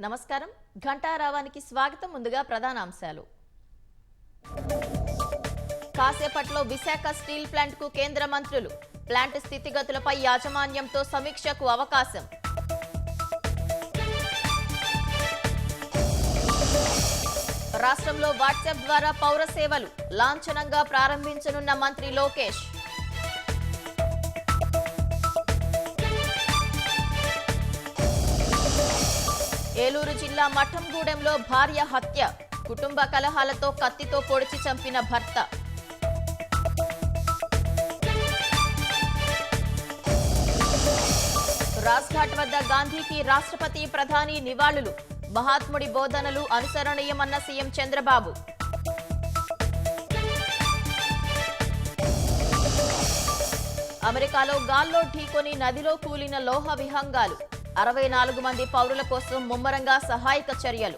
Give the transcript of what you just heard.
నమస్కారం ఘంటారావానికి స్వాగతం ముందుగా ప్రధాన అంశాలు కాసేపట్లో విశాఖ స్టీల్ ప్లాంట్ కు కేంద్ర మంత్రులు ప్లాంట్ స్థితిగతులపై యాజమాన్యంతో సమీక్షకు అవకాశం రాష్ట్రంలో వాట్సాప్ ద్వారా పౌర సేవలు లాంఛనంగా ప్రారంభించనున్న మంత్రి లోకేష్ ఏలూరు జిల్లా మఠంగూడెంలో భార్య హత్య కుటుంబ కలహాలతో కత్తితో పొడిచి చంపిన భర్త రాజ్ఘాట్ వద్ద గాంధీకి రాష్ట్రపతి ప్రధాని నివాళులు మహాత్ముడి బోధనలు అనుసరణీయమన్న సీఎం చంద్రబాబు అమెరికాలో గాల్లో ఢీకొని నదిలో కూలిన లోహ విహంగాలు 64 మంది పౌరుల కోసం ముమ్మరంగా సహాయక చర్యలు